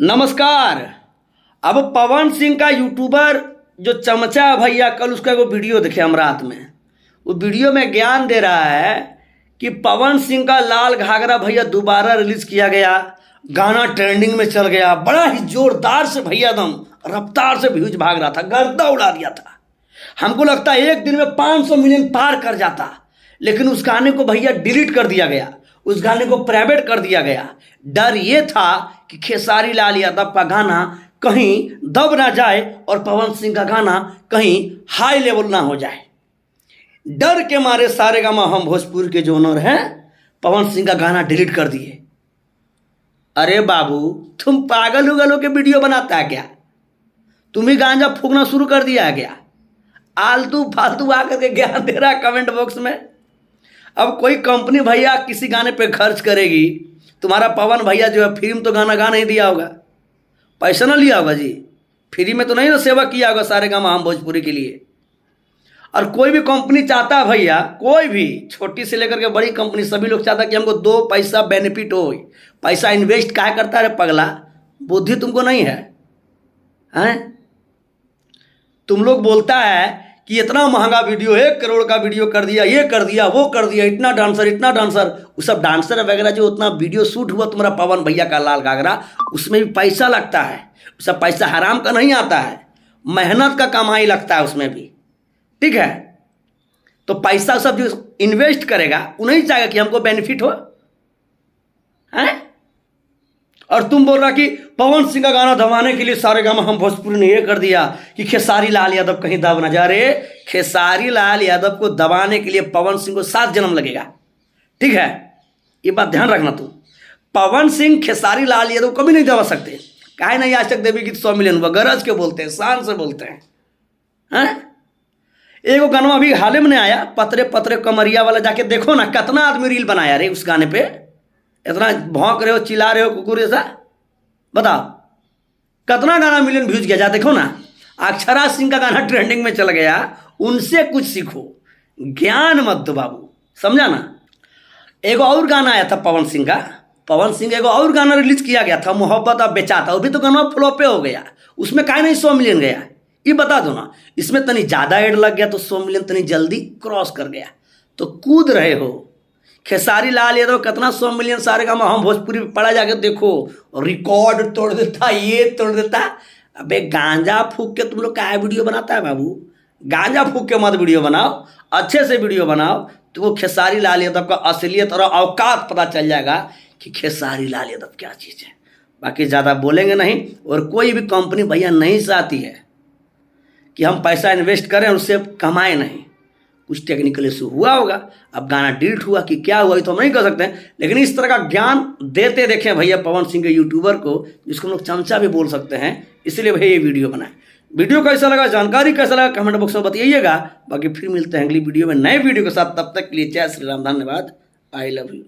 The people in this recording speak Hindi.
नमस्कार। अब पवन सिंह का यूट्यूबर जो चमचा भैया, कल उसका वो वीडियो देखे हम रात में। वो वीडियो में ज्ञान दे रहा है कि पवन सिंह का लाल घाघरा भैया दोबारा रिलीज किया गया, गाना ट्रेंडिंग में चल गया, बड़ा ही जोरदार से भैया दम रफ्तार से व्यूज भाग रहा था, गर्दा उड़ा दिया था। हमको लगता है एक दिन में 500 मिलियन पार कर जाता, लेकिन उस गाने को भैया डिलीट कर दिया गया, उस गाने को प्राइवेट कर दिया गया। डर ये था कि खेसारी लाल यादव का गाना कहीं दब ना जाए और पवन सिंह का गाना कहीं हाई लेवल ना हो जाए। डर के मारे सारेगामा हम भोजपुर के जो ओनर हैं पवन सिंह का गाना डिलीट कर दिए। अरे बाबू, तुम पागल उगलों के वीडियो बनाता है क्या? तुम ही गांजा फूकना शुरू कर दिया है क्या? आलतू फालतू आकर के ज्ञान दे रहा है कमेंट बॉक्स में। अब कोई कंपनी भैया किसी गाने पे खर्च करेगी, तुम्हारा पवन भैया जो है फिल्म तो गाना गा नहीं दिया होगा, पैसा ना लिया होगा जी, फ्री में तो नहीं ना सेवा किया होगा सारेगामा हम भोजपुरी के लिए। और कोई भी कंपनी चाहता है भैया, कोई भी छोटी से लेकर के बड़ी कंपनी, सभी लोग चाहता है कि हमको 2 पैसा बेनिफिट हो। पैसा इन्वेस्ट क्या करता है पगला, बुद्धि तुमको नहीं है हैं? तुम लोग बोलता है कि इतना महंगा वीडियो, 1 करोड़ का वीडियो कर दिया, ये कर दिया, वो कर दिया, इतना डांसर, वो सब डांसर वगैरह जो उतना वीडियो शूट हुआ तुम्हारा पवन भैया का लाल घाघरा, उसमें भी पैसा लगता है। सब पैसा हराम का नहीं आता है, मेहनत का कमाई लगता है उसमें भी, ठीक है? तो पैसा सब जो इन्वेस्ट करेगा वो नहीं चाहेगा कि हमको बेनिफिट हो, हैं? और तुम बोल रहा कि पवन सिंह का गाना दबाने के लिए सारेगामा हम भोजपुरी ने ये कर दिया कि खेसारी लाल यादव कहीं दब ना जा रहे। खेसारी लाल यादव को दबाने के लिए पवन सिंह को 7 जन्म लगेगा, ठीक है? ये बात ध्यान रखना तुम। पवन सिंह खेसारी लाल यादव कभी नहीं दबा सकते। काहे नहीं आज तक देवी गीत 100 मिलियन हुआ, गरज के बोलते हैं, शान से बोलते हैं। एगो गाना अभी हाल में आया, पतरे पतरे कमरिया वाला, जाके देखो ना कितना आदमी रील बनाया रे उस गाने पे। इतना भौंक रहे हो, चिल्ला रहे हो कुकुर जैसा, बताओ कितना गाना मिलियन व्यूज गया। जा देखो ना, अक्षरा सिंह का गाना ट्रेंडिंग में चल गया। उनसे कुछ सीखो, ज्ञान मत दो बाबू, समझा ना? एगो और गाना आया था पवन सिंह का, पवन सिंह एगो और गाना रिलीज किया गया था, मोहब्बत अब बेचाता, वो भी तो गाना फ्लॉपे हो गया। उसमें काहे नहीं 100 मिलियन गया, ये बता दो ना। इसमें तनी ज़्यादा एड लग गया तो 100 मिलियन तनी जल्दी क्रॉस कर गया। तो कूद रहे हो। खेसारी लाल यादव कितना 100 मिलियन सारेगामा हम भोजपुरी में पढ़ा, जाके देखो, रिकॉर्ड तोड़ देता, ये तोड़ देता। अबे गांजा फूक के तुम लोग क्या वीडियो बनाता है बाबू? गांजा फूक के मत वीडियो बनाओ, अच्छे से वीडियो बनाओ। तो वो खेसारी लाल यादव का असलियत और औकात पता चल जाएगा कि खेसारी लाल यादव क्या चीज़ है। बाकी ज़्यादा बोलेंगे नहीं। और कोई भी कंपनी भैया नहीं चाहती है कि हम पैसा इन्वेस्ट करें और उससे कमाएं नहीं। कुछ टेक्निकल इशू हुआ होगा, अब गाना डिलीट हुआ कि क्या हुआ तो हम नहीं कर सकते हैं, लेकिन इस तरह का ज्ञान देते देखें भैया पवन सिंह के यूट्यूबर को, जिसको हम लोग चमचा भी बोल सकते हैं, इसलिए भैया ये वीडियो बनाए। वीडियो कैसा लगा, जानकारी कैसा लगा, कमेंट बॉक्स में बताइएगा। बाकी फिर मिलते हैं अगली वीडियो में नए वीडियो के साथ। तब तक के लिए जय श्री राम, धन्यवाद, आई लव यू।